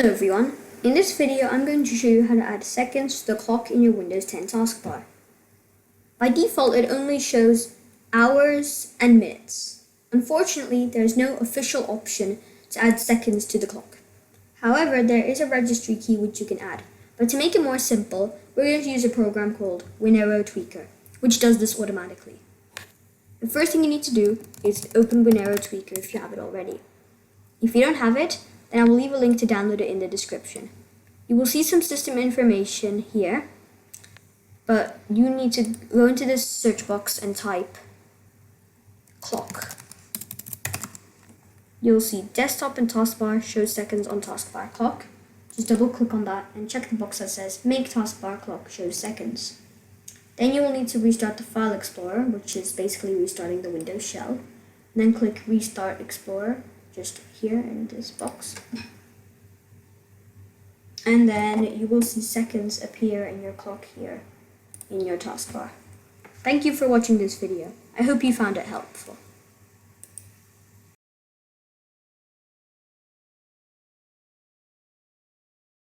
Hello everyone, in this video I'm going to show you how to add seconds to the clock in your Windows 10 taskbar. By default it only shows hours and minutes. Unfortunately there is no official option to add seconds to the clock. However, there is a registry key which you can add, but to make it more simple we're going to use a program called Winaero Tweaker, which does this automatically. The first thing you need to do is to open Winaero Tweaker if you have it already. If you don't have it, then I will leave a link to download it in the description. You will see some system information here, but you need to go into this search box and type clock. You'll see desktop and taskbar show seconds on taskbar clock. Just double click on that and check the box that says make taskbar clock show seconds. Then you will need to restart the file explorer, which is basically restarting the Windows shell. And then click restart explorer just here in this box. And then you will see seconds appear in your clock here in your taskbar. Thank you for watching this video. I hope you found it helpful.